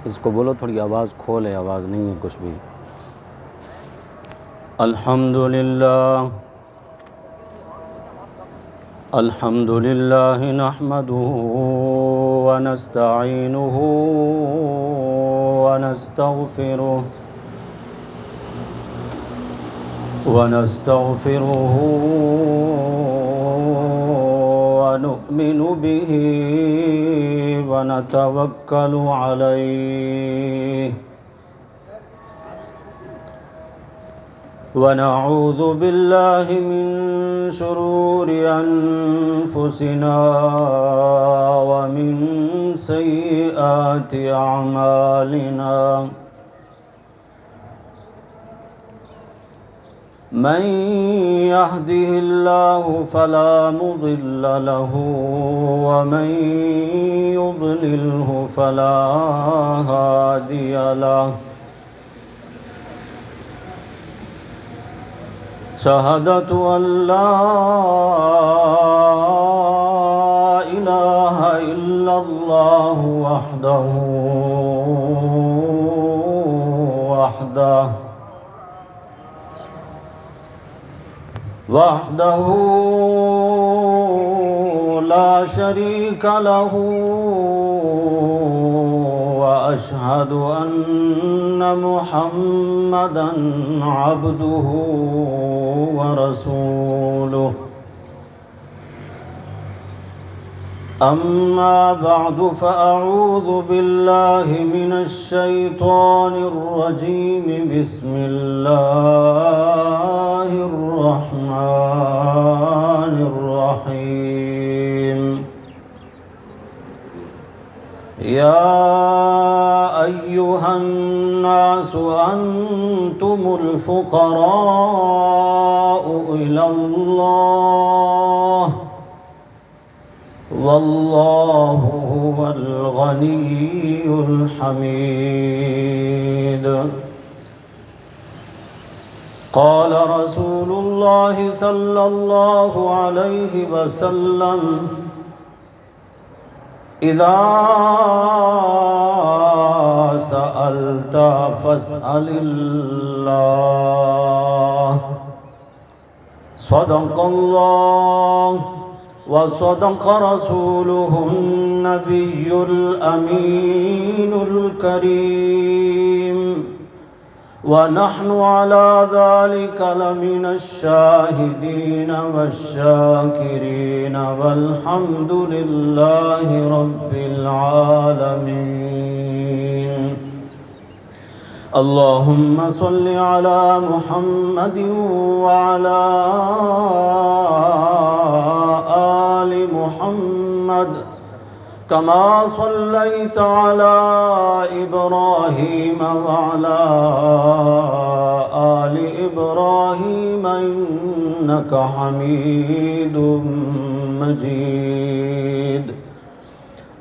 اس کو بولو تھوڑی آواز کھولے، آواز نہیں ہے کچھ بھی۔ الحمدللہ الحمدللہ نحمده ونستعینه ونستغفره ونؤمن به ونتوکل علیہ ونعوذ باللہ من شرور انفسنا ومن سیئات اعمالنا من يهده الله فلا مضل له ومن يضلله فلا هادي له شهادة أن لا إله إلا الله وحده لا شريك له وأشهد أن محمدًا عبده ورسوله أما بعد فأعوذ بالله من الشيطان الرجيم بسم الله الرحمن الرحيم يا أيها الناس أنتم الفقراء إلى الله والله هو الغني الحميد قال رسول الله صلى الله عليه وسلم إذا سألت فاسأل الله صدق الله وصدق رسوله النبي الأمين الكريم ونحن على ذلك لمن الشاهدين والشاكرين والحمد لله رب العالمين اللهم صل على محمد وعلى آل محمد كما صليت على إبراهيم وعلى آل إبراهيم إنك حميد مجيد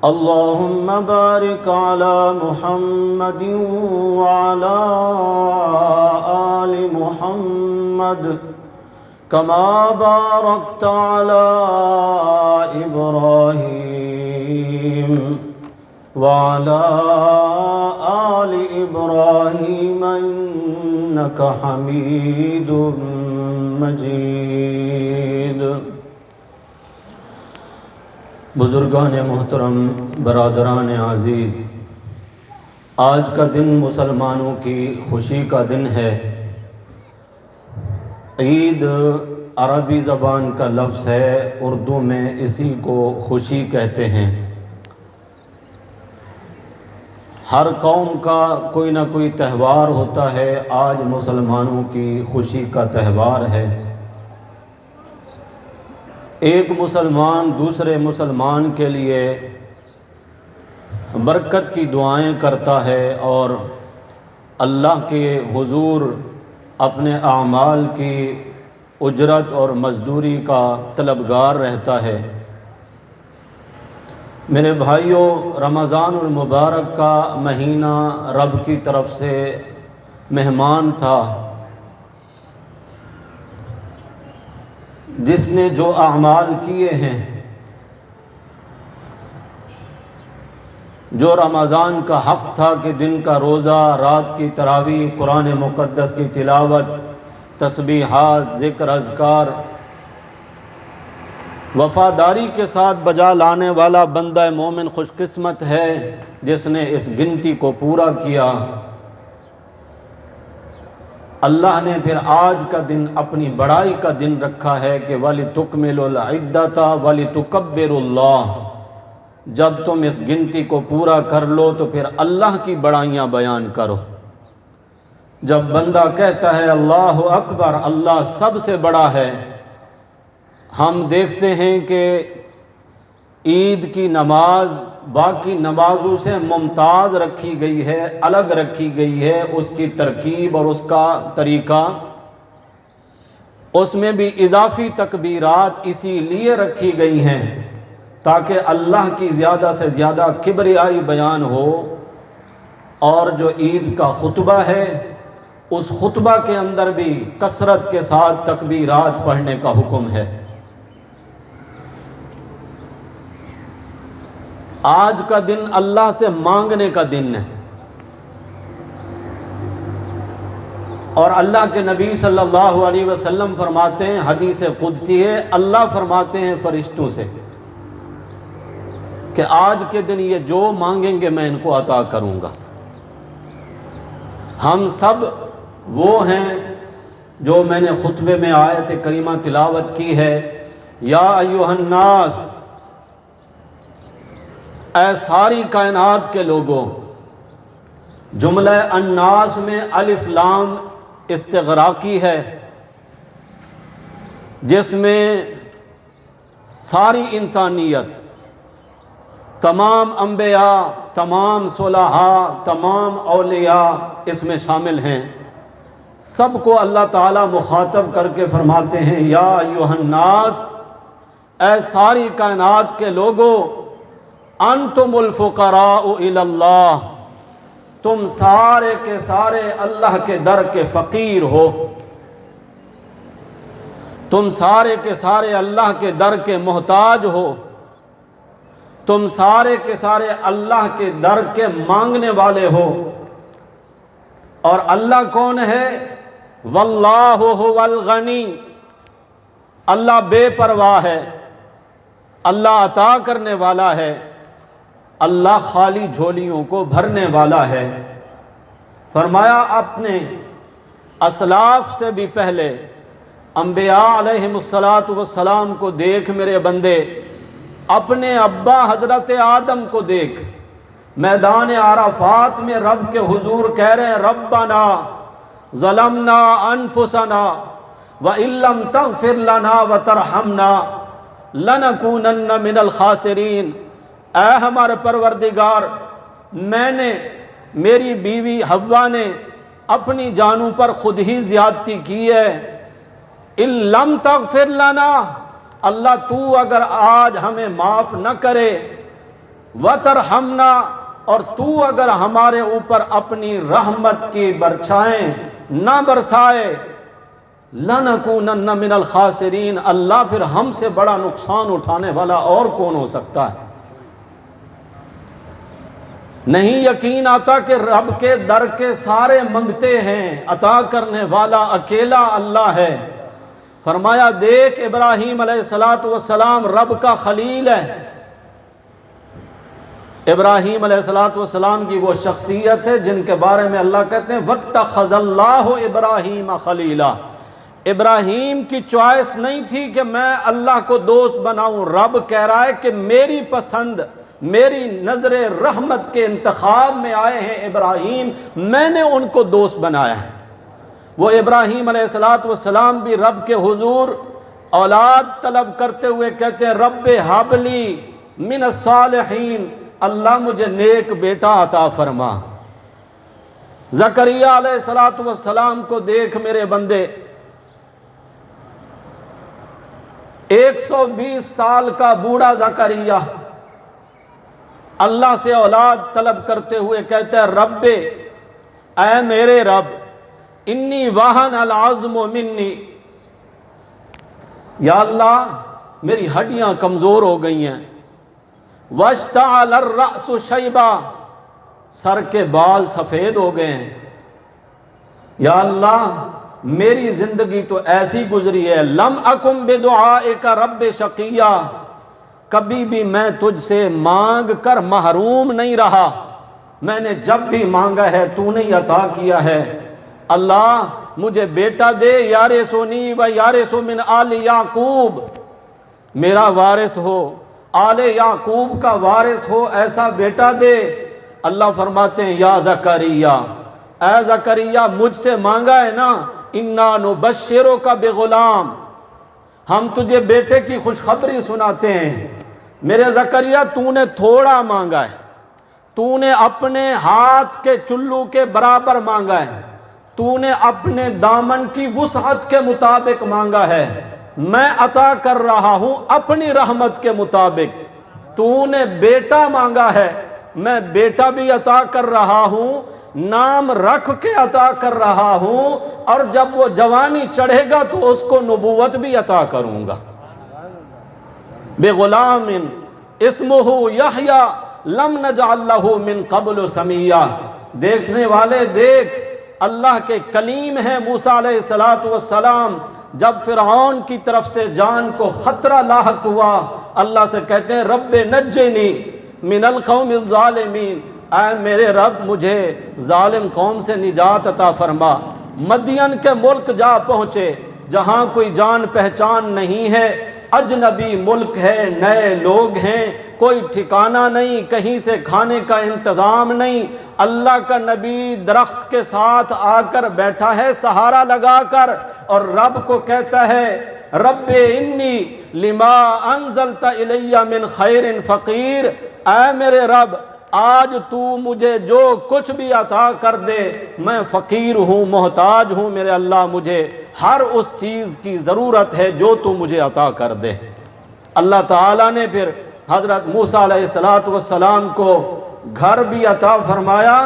اللهم بارك على محمد وعلى آل محمد كما باركت على إبراهيم وعلى آل إبراهيم إنك حميد مجيد بزرگان محترم، برادران عزیز، آج کا دن مسلمانوں کی خوشی کا دن ہے۔ عید عربی زبان کا لفظ ہے، اردو میں اسی کو خوشی کہتے ہیں۔ ہر قوم کا کوئی نہ کوئی تہوار ہوتا ہے، آج مسلمانوں کی خوشی کا تہوار ہے۔ ایک مسلمان دوسرے مسلمان کے لیے برکت کی دعائیں کرتا ہے اور اللہ کے حضور اپنے اعمال کی اجرت اور مزدوری کا طلبگار رہتا ہے۔ میرے بھائیوں، رمضان المبارک کا مہینہ رب کی طرف سے مہمان تھا، جس نے جو اعمال کیے ہیں جو رمضان کا حق تھا کہ دن کا روزہ، رات کی تراویح، قرآن مقدس کی تلاوت، تسبیحات، ذکر، اذکار، وفاداری کے ساتھ بجا لانے والا بندہ مومن خوش قسمت ہے جس نے اس گنتی کو پورا کیا۔ اللہ نے پھر آج کا دن اپنی بڑائی کا دن رکھا ہے کہ وَلِتُكْمِلُوا الْعِدَّةَ وَلِتُكَبِّرُوا اللَّهَ، جب تم اس گنتی کو پورا کر لو تو پھر اللہ کی بڑائیاں بیان کرو۔ جب بندہ کہتا ہے اللہ اکبر، اللہ سب سے بڑا ہے، ہم دیکھتے ہیں کہ عید کی نماز باقی نمازوں سے ممتاز رکھی گئی ہے، الگ رکھی گئی ہے، اس کی ترکیب اور اس کا طریقہ، اس میں بھی اضافی تکبیرات اسی لیے رکھی گئی ہیں تاکہ اللہ کی زیادہ سے زیادہ کبریائی بیان ہو۔ اور جو عید کا خطبہ ہے اس خطبہ کے اندر بھی کثرت کے ساتھ تکبیرات پڑھنے کا حکم ہے۔ آج کا دن اللہ سے مانگنے کا دن ہے، اور اللہ کے نبی صلی اللہ علیہ وسلم فرماتے ہیں، حدیث قدسی ہے، اللہ فرماتے ہیں فرشتوں سے کہ آج کے دن یہ جو مانگیں گے میں ان کو عطا کروں گا۔ ہم سب وہ ہیں جو میں نے خطبے میں آیت کریمہ تلاوت کی ہے، یا ایھا الناس، اے ساری کائنات کے لوگوں۔ جملہ الناس میں الف لام استغراقی ہے، جس میں ساری انسانیت، تمام انبیاء، تمام صلحاء، تمام اولیاء اس میں شامل ہیں۔ سب کو اللہ تعالیٰ مخاطب کر کے فرماتے ہیں، یا ایھا الناس، اے ساری کائنات کے لوگوں، انتم الفقراء الی اللہ، تم سارے کے سارے اللہ کے در کے فقیر ہو، تم سارے کے سارے اللہ کے در کے محتاج ہو، تم سارے کے سارے اللہ کے در کے مانگنے والے ہو۔ اور اللہ کون ہے؟ واللہ هو الغنی، اللہ بے پرواہ ہے، اللہ عطا کرنے والا ہے، اللہ خالی جھولیوں کو بھرنے والا ہے۔ فرمایا اپنے اسلاف سے بھی پہلے انبیاء علیہم السلام کو دیکھ میرے بندے، اپنے ابا حضرت آدم کو دیکھ، میدان عرفات میں رب کے حضور کہہ رہے ہیں، ربنا ظلمنا انفسنا وان لم تغفر لنا وترحمنا لنکونن من الخاسرین۔ اے ہمارے پروردگار، میں نے، میری بیوی حوا نے اپنی جانوں پر خود ہی زیادتی کی ہے۔ ان لم تغفر لنا، اللہ تو اگر آج ہمیں معاف نہ کرے، وترحمنا، اور تو اگر ہمارے اوپر اپنی رحمت کی برچھائیں نہ برسائے، لنکونن من الخاسرین، اللہ پھر ہم سے بڑا نقصان اٹھانے والا اور کون ہو سکتا ہے؟ نہیں یقین آتا کہ رب کے در کے سارے منگتے ہیں، عطا کرنے والا اکیلا اللہ ہے۔ فرمایا دیکھ ابراہیم علیہ السلام رب کا خلیل ہے۔ ابراہیم علیہ السلام کی وہ شخصیت ہے جن کے بارے میں اللہ کہتے ہیں وَاتَّخَذَ اللَّهُ إِبْرَاهِيمَ خَلِيلًا۔ ابراہیم کی چوائس نہیں تھی کہ میں اللہ کو دوست بناؤں، رب کہہ رہا ہے کہ میری پسند، میری نظر رحمت کے انتخاب میں آئے ہیں ابراہیم، میں نے ان کو دوست بنایا ہے۔ وہ ابراہیم علیہ السلام بھی رب کے حضور اولاد طلب کرتے ہوئے کہتے ہیں رب ہب لی من الصالحین، اللہ مجھے نیک بیٹا عطا فرما۔ زکریا علیہ السلام کو دیکھ میرے بندے، 120 سال کا بوڑھا زکریا اللہ سے اولاد طلب کرتے ہوئے کہتا ہے رب، اے میرے رب، انی وہن العظم منی، یا اللہ میری ہڈیاں کمزور ہو گئی ہیں، واشتعل الرأس شیبا، سر کے بال سفید ہو گئے ہیں۔ یا اللہ میری زندگی تو ایسی گزری ہے، لم اکم بدعائک رب شقیہ، کبھی بھی میں تجھ سے مانگ کر محروم نہیں رہا، میں نے جب بھی مانگا ہے تو نے عطا کیا ہے۔ اللہ مجھے بیٹا دے، یارثنی و یارث من آل یعقوب، میرا وارث ہو، آل یعقوب کا وارث ہو، ایسا بیٹا دے۔ اللہ فرماتے ہیں یا زکریا، اے زکریا مجھ سے مانگا ہے نا، انا نبشرک بغلام، ہم تجھے بیٹے کی خوشخبری سناتے ہیں۔ میرے زکریا تو نے تھوڑا مانگا ہے، تو نے اپنے ہاتھ کے چلو کے برابر مانگا ہے، تو نے اپنے دامن کی وسعت کے مطابق مانگا ہے، میں عطا کر رہا ہوں اپنی رحمت کے مطابق۔ تو نے بیٹا مانگا ہے، میں بیٹا بھی عطا کر رہا ہوں، نام رکھ کے عطا کر رہا ہوں، اور جب وہ جوانی چڑھے گا تو اس کو نبوت بھی عطا کروں گا۔ بغلام اسمہ یحییٰ لم نجعل لہ من قبل سمیہ، دیکھنے والے دیکھ، اللہ کے کلیم ہیں موسیٰ علیہ السلام، جب فرعون کی طرف سے جان کو خطرہ لاحق ہوا، اللہ سے کہتے ہیں رب نجنی من القوم الظالمین، اے میرے رب مجھے ظالم قوم سے نجات عطا فرما۔ مدین کے ملک جا پہنچے، جہاں کوئی جان پہچان نہیں ہے، اجنبی ملک ہے، نئے لوگ ہیں، کوئی ٹھکانہ نہیں، کہیں سے کھانے کا انتظام نہیں۔ اللہ کا نبی درخت کے ساتھ آ کر بیٹھا ہے سہارا لگا کر، اور رب کو کہتا ہے رب انی لما انزلت الی من خیر فقیر، اے میرے رب آج تو مجھے جو کچھ بھی عطا کر دے میں فقیر ہوں، محتاج ہوں، میرے اللہ مجھے ہر اس چیز کی ضرورت ہے جو تو مجھے عطا کر دے۔ اللہ تعالیٰ نے پھر حضرت موسیٰ علیہ السلام کو گھر بھی عطا فرمایا،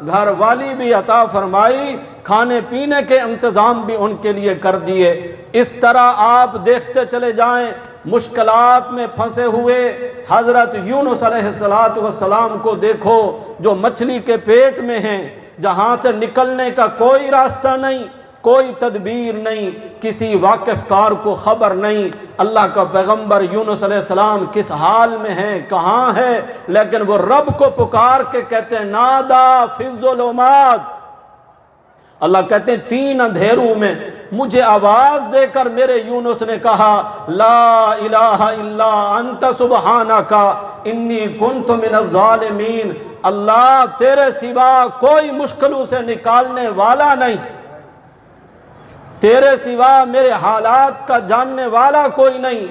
گھر والی بھی عطا فرمائی، کھانے پینے کے انتظام بھی ان کے لیے کر دیے۔ اس طرح آپ دیکھتے چلے جائیں، مشکلات میں پھنسے ہوئے حضرت یونس علیہ السلام کو دیکھو، جو مچھلی کے پیٹ میں ہیں، جہاں سے نکلنے کا کوئی راستہ نہیں، کوئی تدبیر نہیں، کسی واقف کار کو خبر نہیں۔ اللہ کا پیغمبر یونس علیہ السلام کس حال میں ہیں، کہاں ہیں، لیکن وہ رب کو پکار کے کہتے ہیں نادا فی الظلمات، اللہ کہتے ہیں 3 اندھیروں میں مجھے آواز دے کر میرے یونس نے کہا لا الہ الا انت سبحانک انی کنت من الظالمین، اللہ تیرے سوا کوئی مشکلوں سے نکالنے والا نہیں، تیرے سوا میرے حالات کا جاننے والا کوئی نہیں۔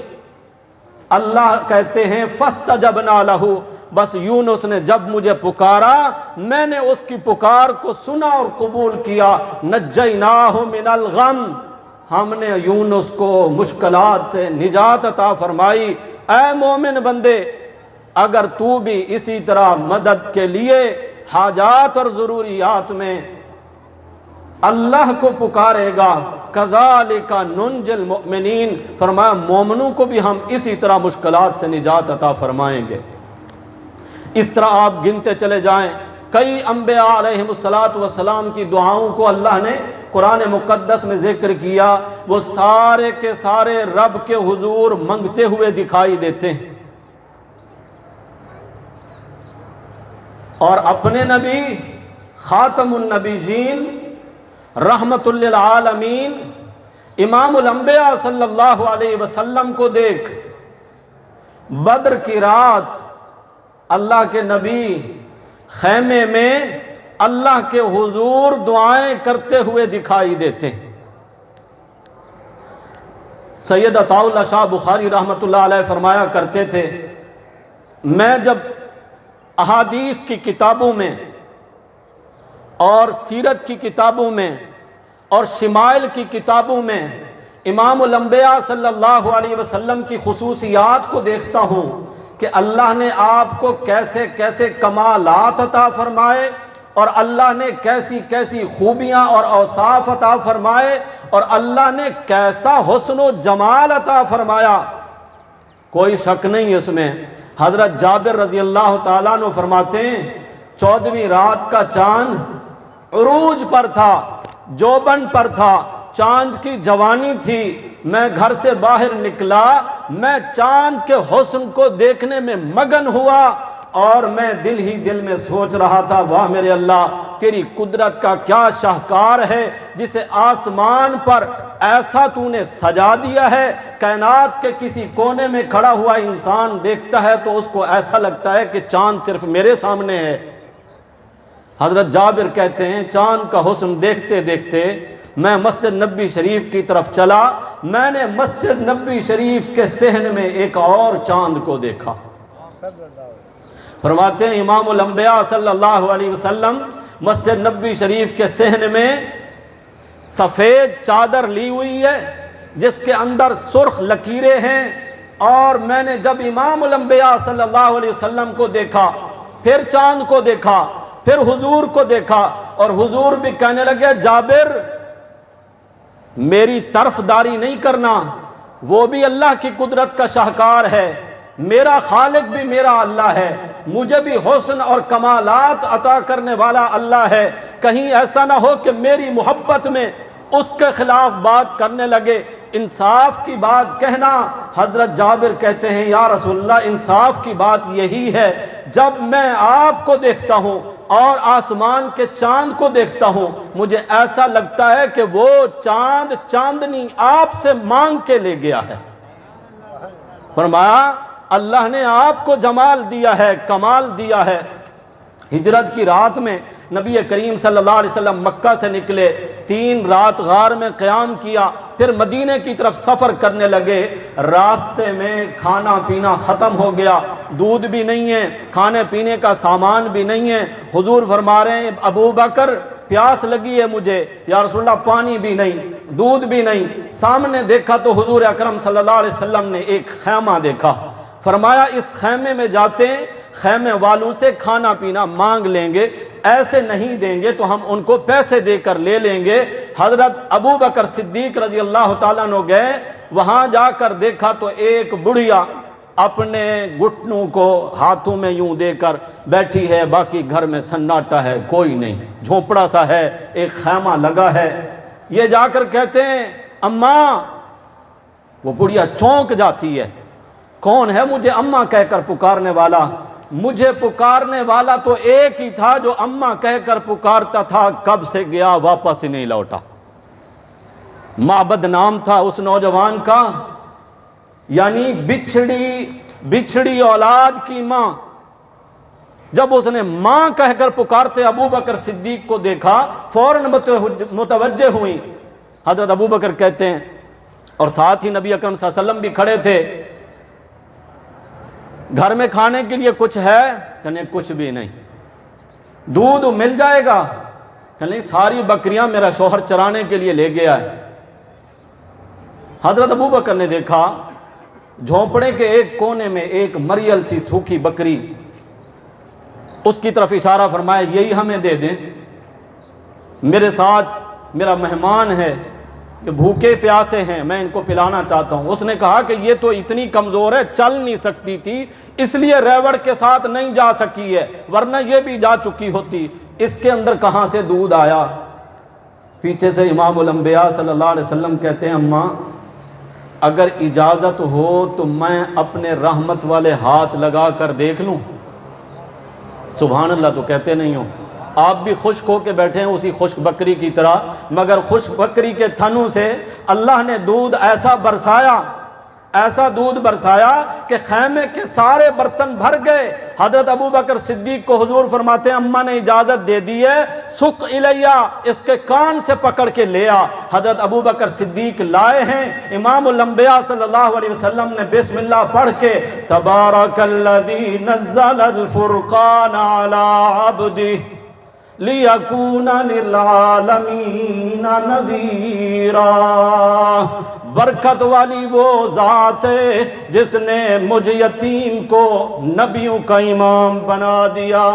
اللہ کہتے ہیں فاستجبنا لہ، بس یونس نے جب مجھے پکارا میں نے اس کی پکار کو سنا اور قبول کیا، نجیناہ من الغم، ہم نے یونس کو مشکلات سے نجات عطا فرمائی۔ اے مومن بندے، اگر تو بھی اسی طرح مدد کے لیے حاجات اور ضروریات میں اللہ کو پکارے گا، کذالک ننجی المؤمنین، فرمایا مومنوں کو بھی ہم اسی طرح مشکلات سے نجات عطا فرمائیں گے۔ اس طرح آپ گنتے چلے جائیں، کئی انبیاء علیہم السلام کی دعاؤں کو اللہ نے قرآن مقدس میں ذکر کیا، وہ سارے کے سارے رب کے حضور منگتے ہوئے دکھائی دیتے ہیں، اور اپنے نبی خاتم النبیین رحمت للعالمین امام الانبیاء صلی اللہ علیہ وسلم کو دیکھ، بدر کی رات اللہ کے نبی خیمے میں اللہ کے حضور دعائیں کرتے ہوئے دکھائی دیتے ہیں۔ سید عطاء اللہ شاہ بخاری رحمۃ اللہ علیہ فرمایا کرتے تھے، میں جب احادیث کی کتابوں میں اور سیرت کی کتابوں میں اور شمائل کی کتابوں میں امام الانبیاء صلی اللہ علیہ وسلم کی خصوصیات کو دیکھتا ہوں کہ اللہ نے آپ کو کیسے کیسے کمالات عطا فرمائے، اور اللہ نے کیسی کیسی خوبیاں اور اوصاف عطا فرمائے، اور اللہ نے کیسا حسن و جمال عطا فرمایا، کوئی شک نہیں اس میں۔ حضرت جابر رضی اللہ تعالیٰ عنہ فرماتے ہیں 14ویں رات کا چاند عروج پر تھا، جوبن پر تھا، چاند کی جوانی تھی، میں گھر سے باہر نکلا، میں چاند کے حسن کو دیکھنے میں مگن ہوا اور میں دل ہی دل میں سوچ رہا تھا واہ میرے اللہ تیری قدرت کا کیا شاہکار ہے جسے آسمان پر ایسا تو نے سجا دیا ہے، کائنات کے کسی کونے میں کھڑا ہوا انسان دیکھتا ہے تو اس کو ایسا لگتا ہے کہ چاند صرف میرے سامنے ہے۔ حضرت جابر کہتے ہیں چاند کا حسن دیکھتے دیکھتے میں مسجد نبوی شریف کی طرف چلا، میں نے مسجد نبوی شریف کے صحن میں ایک اور چاند کو دیکھا۔ فرماتے ہیں امام الانبیاء صلی اللہ علیہ وسلم مسجد نبوی شریف کے صحن میں سفید چادر لی ہوئی ہے جس کے اندر سرخ لکیریں ہیں، اور میں نے جب امام الانبیاء صلی اللہ علیہ وسلم کو دیکھا، پھر چاند کو دیکھا، پھر حضور کو دیکھا، اور حضور بھی کہنے لگے جابر میری طرفداری نہیں کرنا، وہ بھی اللہ کی قدرت کا شاہکار ہے، میرا خالق بھی میرا اللہ ہے، مجھے بھی حسن اور کمالات عطا کرنے والا اللہ ہے، کہیں ایسا نہ ہو کہ میری محبت میں اس کے خلاف بات کرنے لگے۔ انصاف کی بات کہنا، حضرت جابر کہتے ہیں یا رسول اللہ انصاف کی بات یہی ہے جب میں آپ کو دیکھتا ہوں اور آسمان کے چاند کو دیکھتا ہوں مجھے ایسا لگتا ہے کہ وہ چاند چاندنی آپ سے مانگ کے لے گیا ہے۔ فرمایا اللہ نے آپ کو جمال دیا ہے، کمال دیا ہے۔ ہجرت کی رات میں نبی کریم صلی اللہ علیہ وسلم مکہ سے نکلے، 3 رات غار میں قیام کیا، پھر مدینہ کی طرف سفر کرنے لگے، راستے میں کھانا پینا ختم ہو گیا، دودھ بھی نہیں ہے، کھانے پینے کا سامان بھی نہیں ہے۔ حضور فرما رہے ہیں ابو بکر پیاس لگی ہے مجھے، یا رسول اللہ پانی بھی نہیں، دودھ بھی نہیں۔ سامنے دیکھا تو حضور اکرم صلی اللہ علیہ وسلم نے ایک خیمہ دیکھا، فرمایا اس خیمے میں جاتے ہیں، خیمے والوں سے کھانا پینا مانگ لیں گے، ایسے نہیں دیں گے تو ہم ان کو پیسے دے کر لے لیں گے۔ حضرت ابو بکر صدیق رضی اللہ تعالیٰ عنہ گئے، وہاں جا کر دیکھا تو ایک بڑھیا اپنے گھٹنوں کو ہاتھوں میں یوں دے کر بیٹھی ہے، باقی گھر میں سناٹا ہے، کوئی نہیں، جھونپڑا سا ہے، ایک خیمہ لگا ہے۔ یہ جا کر کہتے ہیں اماں، وہ بڑھیا چونک جاتی ہے، کون ہے مجھے اماں کہہ کر پکارنے والا؟ مجھے پکارنے والا تو ایک ہی تھا جو اماں کہہ کر پکارتا تھا، کب سے گیا واپس ہی نہیں لوٹا۔ معبد نام تھا اس نوجوان کا، یعنی بچھڑی اولاد کی ماں۔ جب اس نے ماں کہہ کر پکارتے ابو بکر صدیق کو دیکھا فوراً متوجہ ہوئی۔ حضرت ابو بکر کہتے ہیں، اور ساتھ ہی نبی اکرم صلی اللہ علیہ وسلم بھی کھڑے تھے، گھر میں کھانے کے لیے کچھ ہے؟ کہنے کچھ بھی نہیں۔ دودھ مل جائے گا؟ کہنے ساری بکریاں میرا شوہر چرانے کے لیے لے گیا ہے۔ حضرت ابو بکر نے دیکھا جھونپڑے کے ایک کونے میں ایک مریل سی سوکھی بکری، اس کی طرف اشارہ فرمایا یہی ہمیں دے دیں، میرے ساتھ میرا مہمان ہے، یہ بھوکے پیاسے ہیں، میں ان کو پلانا چاہتا ہوں۔ اس نے کہا کہ یہ تو اتنی کمزور ہے، چل نہیں سکتی تھی، اس لیے ریوڑ کے ساتھ نہیں جا سکی ہے، ورنہ یہ بھی جا چکی ہوتی، اس کے اندر کہاں سے دودھ آیا؟ پیچھے سے امام الانبیاء صلی اللہ علیہ وسلم کہتے ہیں اماں اگر اجازت ہو تو میں اپنے رحمت والے ہاتھ لگا کر دیکھ لوں؟ سبحان اللہ تو کہتے نہیں ہو، آپ بھی خشک ہو کے بیٹھے ہیں اسی خشک بکری کی طرح، مگر خشک بکری کے تھنوں سے اللہ نے دودھ ایسا دودھ برسایا کہ خیمے کے سارے برتن بھر گئے۔ حضرت ابو بکر صدیق کو حضور فرماتے ہیں اماں نے اجازت دے دی ہے، سق الیہ، اس کے کان سے پکڑ کے لے آ۔ حضرت ابو بکر صدیق لائے ہیں، امام الانبیاء صلی اللہ علیہ وسلم نے بسم اللہ پڑھ کے تبارک الذی نزل الفرقان علی عبدہ لِيَكُونَ لِلْعَالَمِينَ نَذِيرًا، برکت والی وہ ذات ہے جس نے مجھ یتیم کو نبیوں کا امام بنا دیا۔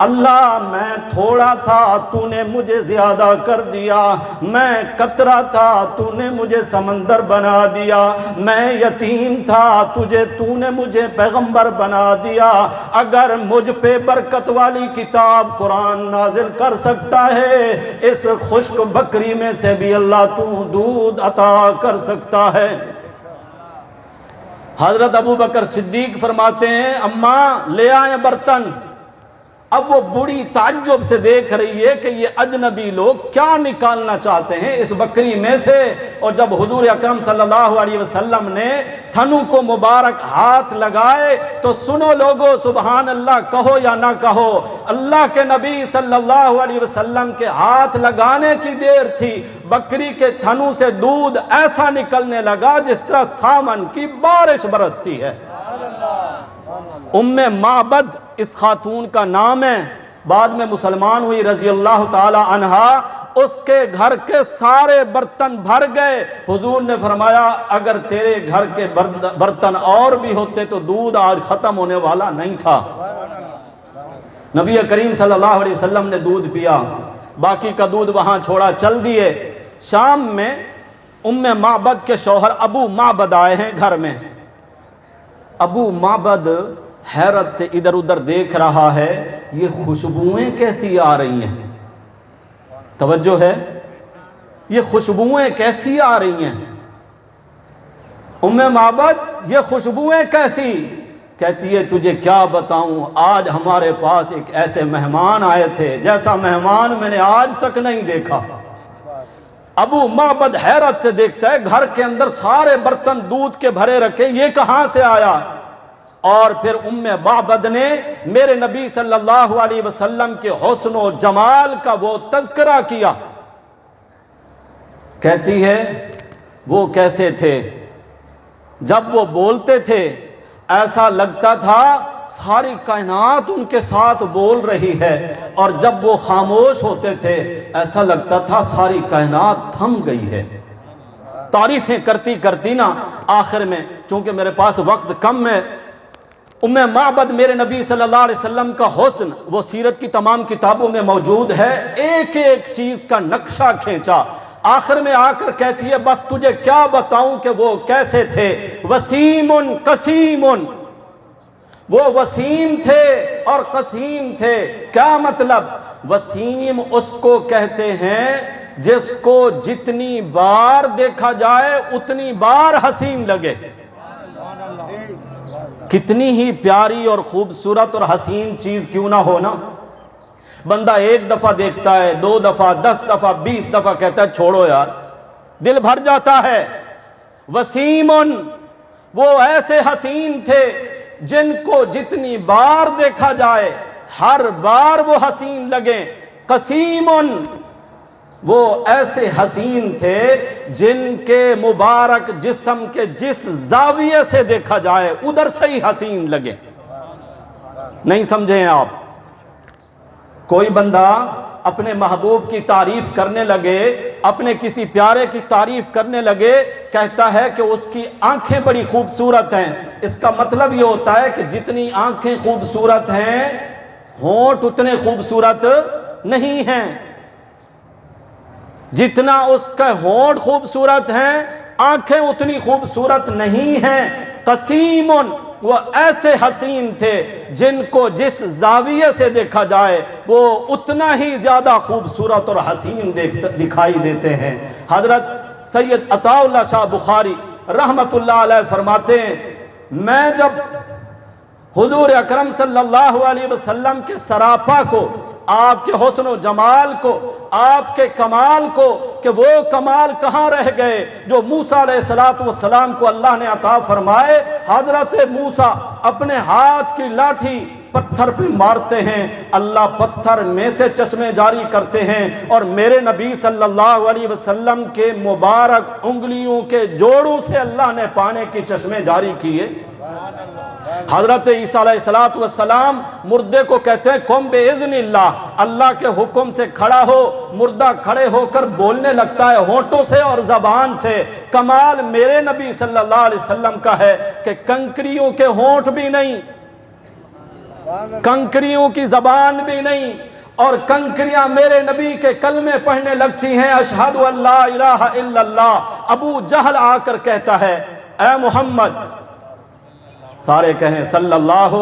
اللہ میں تھوڑا تھا تو نے مجھے زیادہ کر دیا، میں قطرہ تھا تو نے مجھے سمندر بنا دیا، میں یتیم تھا تو نے مجھے پیغمبر بنا دیا۔ اگر مجھ پہ برکت والی کتاب قرآن نازل کر سکتا ہے، اس خشک بکری میں سے بھی اللہ تو دودھ عطا کر سکتا ہے۔ حضرت ابو بکر صدیق فرماتے ہیں اماں لے آئیں برتن۔ اب وہ بوڑھی تعجب سے دیکھ رہی ہے کہ یہ اجنبی لوگ کیا نکالنا چاہتے ہیں اس بکری میں سے۔ اور جب حضور اکرم صلی اللہ علیہ وسلم نے تھنو کو مبارک ہاتھ لگائے تو سنو لوگو سبحان اللہ کہو یا نہ کہو، اللہ کے نبی صلی اللہ علیہ وسلم کے ہاتھ لگانے کی دیر تھی، بکری کے تھنو سے دودھ ایسا نکلنے لگا جس طرح سامن کی بارش برستی ہے۔ ام معبد اس خاتون کا نام ہے، بعد میں مسلمان ہوئی رضی اللہ تعالی عنہا۔ اس کے گھر کے سارے برتن بھر گئے۔ حضور نے فرمایا اگر تیرے گھر کے برتن اور بھی ہوتے تو دودھ آج ختم ہونے والا نہیں تھا۔ نبی کریم صلی اللہ علیہ وسلم نے دودھ پیا، باقی کا دودھ وہاں چھوڑا، چل دیے۔ شام میں ام معبد کے شوہر ابو معبد آئے ہیں گھر میں۔ ابو معبد حیرت سے ادھر ادھر دیکھ رہا ہے، یہ خوشبوئیں کیسی آ رہی ہیں؟ توجہ ہے، یہ خوشبوئیں کیسی آ رہی ہیں؟ ام معبد یہ خوشبوئیں کیسی؟ کہتی ہے تجھے کیا بتاؤں، آج ہمارے پاس ایک ایسے مہمان آئے تھے جیسا مہمان میں نے آج تک نہیں دیکھا۔ ابو معبد حیرت سے دیکھتا ہے گھر کے اندر سارے برتن دودھ کے بھرے رکھے، یہ کہاں سے آیا؟ اور پھر ام معبد نے میرے نبی صلی اللہ علیہ وسلم کے حسن و جمال کا وہ تذکرہ کیا۔ کہتی ہے وہ کیسے تھے؟ جب وہ بولتے تھے ایسا لگتا تھا ساری کائنات ان کے ساتھ بول رہی ہے، اور جب وہ خاموش ہوتے تھے ایسا لگتا تھا ساری کائنات تھم گئی ہے۔ تعریفیں کرتی کرتی نا آخر میں، چونکہ میرے پاس وقت کم ہے، ام معبد میرے نبی صلی اللہ علیہ وسلم کا حسن وہ سیرت کی تمام کتابوں میں موجود ہے، ایک ایک چیز کا نقشہ کھینچا۔ آخر میں آ کر کہتی ہے بس تجھے کیا بتاؤں کہ وہ کیسے تھے؟ وسیم قسیم، وہ وسیم تھے اور قسیم تھے۔ کیا مطلب؟ وسیم اس کو کہتے ہیں جس کو جتنی بار دیکھا جائے اتنی بار حسین لگے۔ کتنی ہی پیاری اور خوبصورت اور حسین چیز کیوں نہ ہو نا، بندہ ایک دفعہ دیکھتا ہے، 2 دفعہ، 10 دفعہ، 20 دفعہ کہتا ہے چھوڑو یار، دل بھر جاتا ہے۔ وسیم وہ ایسے حسین تھے جن کو جتنی بار دیکھا جائے ہر بار وہ حسین لگیں۔ قسیم وہ ایسے حسین تھے جن کے مبارک جسم کے جس زاویے سے دیکھا جائے ادھر سے ہی حسین لگے۔ نہیں سمجھیں آپ؟ کوئی بندہ اپنے محبوب کی تعریف کرنے لگے، اپنے کسی پیارے کی تعریف کرنے لگے، کہتا ہے کہ اس کی آنکھیں بڑی خوبصورت ہیں۔ اس کا مطلب یہ ہوتا ہے کہ جتنی آنکھیں خوبصورت ہیں ہونٹ اتنے خوبصورت نہیں ہیں، جتنا اس کا ہونٹ خوبصورت ہیں آنکھیں اتنی خوبصورت نہیں ہیں۔ قسیم وہ ایسے حسین تھے جن کو جس زاویے سے دیکھا جائے وہ اتنا ہی زیادہ خوبصورت اور حسین دکھائی دیتے ہیں۔ حضرت سید عطا اللہ شاہ بخاری رحمت اللہ علیہ فرماتے ہیں میں جب حضور اکرم صلی اللہ علیہ وسلم کے سراپا کو، آپ کے حسن و جمال کو، آپ کے کمال کو، کہ وہ کمال کہاں رہ گئے جو موسیٰ علیہ السلام کو اللہ نے عطا فرمائے۔ حضرت موسیٰ اپنے ہاتھ کی لاٹھی پتھر پہ مارتے ہیں، اللہ پتھر میں سے چشمے جاری کرتے ہیں، اور میرے نبی صلی اللہ علیہ وسلم کے مبارک انگلیوں کے جوڑوں سے اللہ نے پانے کی چشمے جاری کیے۔ حضرت عیسیٰ علیہ السلام مردے کو کہتے ہیں قم بِإِذْنِ اللہ، اللہ کے حکم سے کھڑا ہو، مردہ کھڑے ہو کر بولنے لگتا ہے ہونٹوں سے اور زبان سے۔ کمال میرے نبی صلی اللہ علیہ وسلم کا ہے کہ کنکریوں کے ہونٹ بھی نہیں، کنکریوں کی زبان بھی نہیں، اور کنکریاں میرے نبی کے کلمے پڑھنے لگتی ہیں، اشہد ان لا الہ الا اللہ۔ ابو جہل آ کر کہتا ہے اے محمد، سارے کہیں صلی اللہ،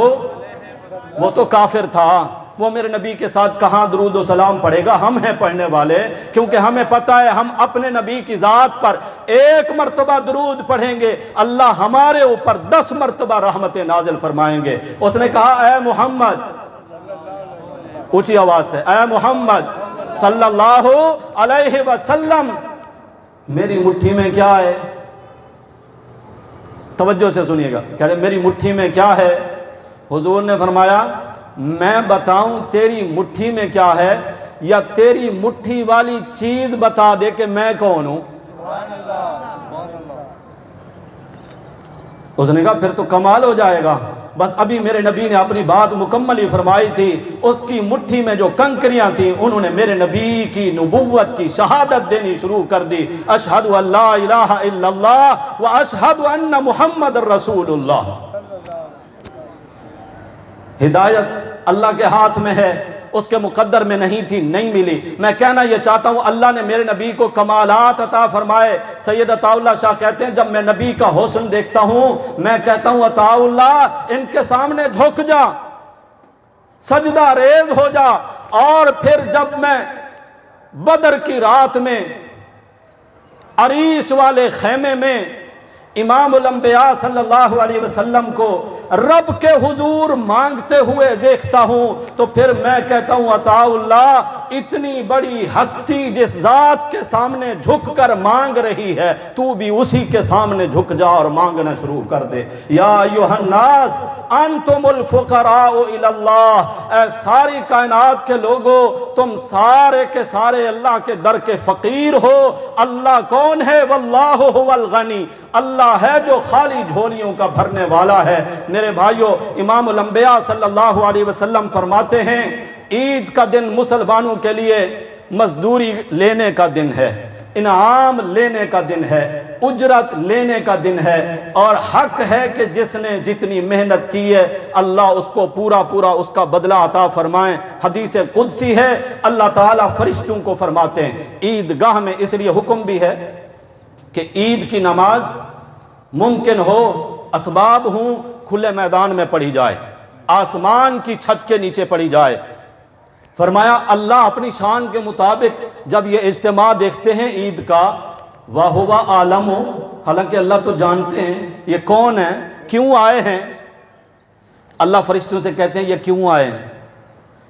وہ تو کافر تھا، وہ میرے نبی کے ساتھ کہاں درود و سلام پڑھے گا، ہم ہیں پڑھنے والے، کیونکہ ہمیں پتہ ہے ہم اپنے نبی کی ذات پر 1 مرتبہ درود پڑھیں گے، اللہ ہمارے اوپر 10 مرتبہ رحمتیں نازل فرمائیں گے۔ اس نے کہا اے محمد، اونچی آواز سے، اے محمد صلی اللہ علیہ وسلم، میری مٹھی میں کیا ہے؟ توجہ سے سنیے گا، کہتے ہیں میری مٹھی میں کیا ہے؟ حضور نے فرمایا میں بتاؤں تیری مٹھی میں کیا ہے، یا تیری مٹھی والی چیز بتا دے کہ میں کون ہوں؟ اس نے کہا پھر تو کمال ہو جائے گا، بس ابھی میرے نبی نے اپنی بات مکمل ہی فرمائی تھی، اس کی مٹھی میں جو کنکریاں تھیں انہوں نے میرے نبی کی نبوت کی شہادت دینی شروع کر دی، اشہد ان لا الہ الا اللہ و اشہد ان محمد رسول اللہ۔ ہدایت اللہ کے ہاتھ میں ہے، اس کے مقدر میں نہیں تھی، نہیں ملی۔ میں کہنا یہ چاہتا ہوں اللہ نے میرے نبی کو کمالات عطا فرمائے۔ سید عطا اللہ شاہ کہتے ہیں جب میں نبی کا حسن دیکھتا ہوں میں کہتا ہوں عطا اللہ ان کے سامنے جھک جا، سجدہ ریز ہو جا، اور پھر جب میں بدر کی رات میں عریش والے خیمے میں امام الانبیاء صلی اللہ علیہ وسلم کو رب کے حضور مانگتے ہوئے دیکھتا ہوں تو پھر میں کہتا ہوں عطا اللہ اتنی بڑی ہستی جس ذات کے سامنے جھک کر مانگ رہی ہے، تو بھی اسی کے سامنے جھک جا اور مانگنا شروع کر دے۔ یا ایھا الناس انتم الفقراء الی اللہ، اے ساری کائنات کے لوگوں تم سارے کے سارے اللہ کے در کے فقیر ہو۔ اللہ کون ہے؟ واللہ هو الغنی، اللہ ہے جو خالی جھولیوں کا بھرنے والا ہے۔ میرے بھائیو، امام الانبیاء صلی اللہ علیہ وسلم فرماتے ہیں عید کا دن مسلمانوں کے لیے مزدوری لینے کا دن ہے، انعام لینے کا دن ہے، اجرت لینے کا دن ہے، اور حق ہے کہ جس نے جتنی محنت کی ہے اللہ اس کو پورا اس کا بدلہ عطا فرمائیں۔ حدیث قدسی ہے، اللہ تعالیٰ فرشتوں کو فرماتے ہیں عیدگاہ میں، اس لیے حکم بھی ہے کہ عید کی نماز ممکن ہو اسباب ہوں کھلے میدان میں پڑھی جائے، آسمان کی چھت کے نیچے پڑھی جائے۔ فرمایا اللہ اپنی شان کے مطابق جب یہ اجتماع دیکھتے ہیں عید کا، وَهُوَ عَالَمُ، حالانکہ اللہ تو جانتے ہیں یہ کون ہیں، کیوں آئے ہیں۔ اللہ فرشتوں سے کہتے ہیں یہ کیوں آئے ہیں؟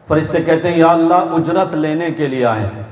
فرشتے کہتے ہیں یا اللہ اجرت لینے کے لیے آئے ہیں،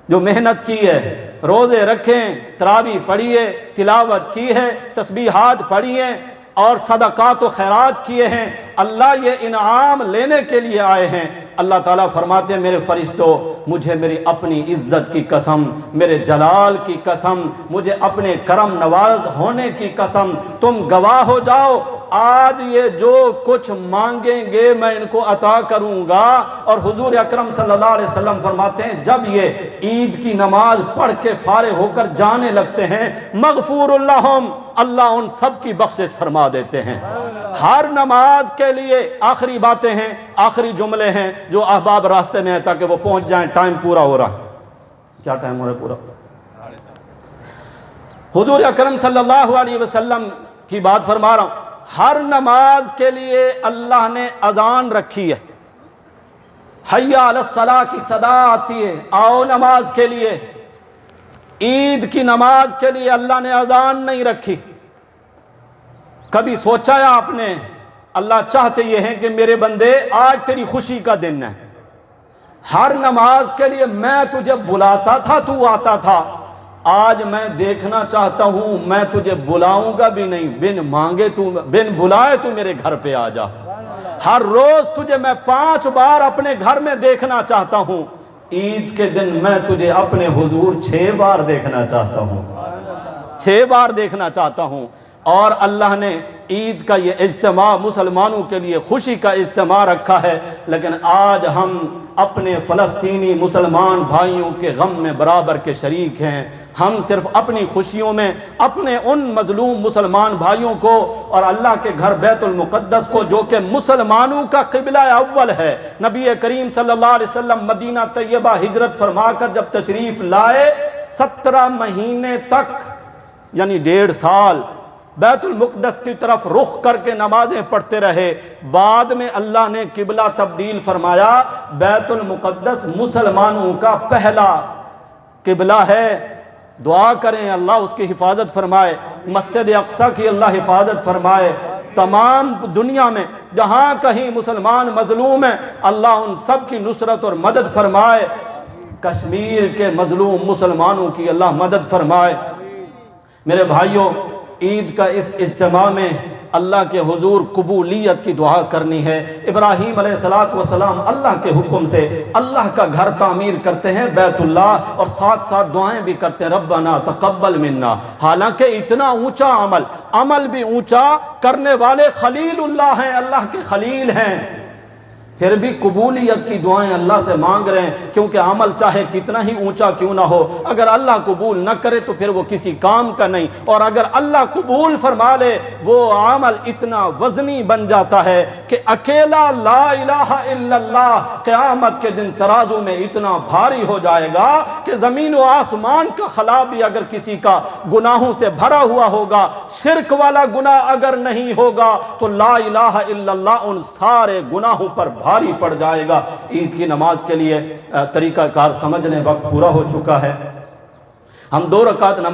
جو محنت کی ہے، روزے رکھیں، تراویح پڑھیے، تلاوت کی ہے، تسبیحات پڑھی ہیں اور صدقات و خیرات کیے ہیں، اللہ یہ انعام لینے کے لیے آئے ہیں۔ اللہ تعالیٰ فرماتے ہیں میرے فرشتوں مجھے میری اپنی عزت کی قسم، میرے جلال کی قسم، مجھے اپنے کرم نواز ہونے کی قسم، تم گواہ ہو جاؤ آج یہ جو کچھ مانگیں گے میں ان کو عطا کروں گا۔ اور حضور اکرم صلی اللہ علیہ وسلم فرماتے ہیں جب یہ عید کی نماز پڑھ کے فارغ ہو کر جانے لگتے ہیں مغفور اللہم، اللہ ان سب کی بخشش فرما دیتے ہیں۔ ہر نماز کے لیے آخری باتیں ہیں، آخری جملے ہیں جو احباب راستے میں ہیں تاکہ وہ پہنچ جائیں، ٹائم پورا ہو رہا۔ کیا ٹائم ہو رہا ہے پورا؟ حضور اکرم صلی اللہ علیہ وسلم کی بات فرما رہا ہوں، ہر نماز کے لیے اللہ نے اذان رکھی ہے، حی علی الصلاۃ کی صدا آتی ہے، آؤ نماز کے لیے۔ عید کی نماز کے لیے اللہ نے اذان نہیں رکھی۔ کبھی سوچا ہے آپ نے اللہ چاہتے یہ ہیں کہ میرے بندے آج تیری خوشی کا دن ہے، ہر نماز کے لیے میں تجھے بلاتا تھا تو آتا تھا، آج میں دیکھنا چاہتا ہوں میں تجھے بلاؤں گا بھی نہیں، بن مانگے تو بن بلائے تو میرے گھر پہ آ جا۔ ہر روز تجھے میں 5 بار اپنے گھر میں دیکھنا چاہتا ہوں، عید کے دن میں تجھے اپنے حضور 6 بار دیکھنا چاہتا ہوں، 6 بار دیکھنا چاہتا ہوں۔ اور اللہ نے عید کا یہ اجتماع مسلمانوں کے لیے خوشی کا اجتماع رکھا ہے، لیکن آج ہم اپنے فلسطینی مسلمان بھائیوں کے غم میں برابر کے شریک ہیں۔ ہم صرف اپنی خوشیوں میں اپنے ان مظلوم مسلمان بھائیوں کو اور اللہ کے گھر بیت المقدس کو، جو کہ مسلمانوں کا قبلہ اول ہے، نبی کریم صلی اللہ علیہ وسلم مدینہ طیبہ ہجرت فرما کر جب تشریف لائے 17 مہینے تک، یعنی 1.5 سال بیت المقدس کی طرف رخ کر کے نمازیں پڑھتے رہے۔ بعد میں اللہ نے قبلہ تبدیل فرمایا، بیت المقدس مسلمانوں کا پہلا قبلہ ہے۔ دعا کریں اللہ اس کی حفاظت فرمائے، مسجد اقصی کی اللہ حفاظت فرمائے، تمام دنیا میں جہاں کہیں مسلمان مظلوم ہیں اللہ ان سب کی نصرت اور مدد فرمائے، کشمیر کے مظلوم مسلمانوں کی اللہ مدد فرمائے۔ میرے بھائیوں، عید کا اس اجتماع میں اللہ کے حضور قبولیت کی دعا کرنی ہے۔ ابراہیم علیہ السلام اللہ کے حکم سے اللہ کا گھر تعمیر کرتے ہیں بیت اللہ، اور ساتھ ساتھ دعائیں بھی کرتے ہیں ربنا تقبل منا۔ حالانکہ اتنا اونچا عمل بھی اونچا کرنے والے خلیل اللہ ہیں، اللہ کے خلیل ہیں، پھر بھی قبولیت کی دعائیں اللہ سے مانگ رہے ہیں، کیونکہ عمل چاہے کتنا ہی اونچا کیوں نہ ہو، اگر اللہ قبول نہ کرے تو پھر وہ کسی کام کا نہیں، اور اگر اللہ قبول فرما لے وہ عمل اتنا وزنی بن جاتا ہے کہ اکیلا لا الہ الا اللہ قیامت کے دن ترازو میں اتنا بھاری ہو جائے گا کہ زمین و آسمان کا خلا بھی اگر کسی کا گناہوں سے بھرا ہوا ہوگا، شرک والا گناہ اگر نہیں ہوگا تو لا الہ الا اللہ ان سارے گناہوں پر بھاری پڑ جائے گا۔ عید کی نماز کے لیے طریقہ کار سمجھ لیں، وقت پورا ہو چکا ہے۔ ہم 2 رکعت نماز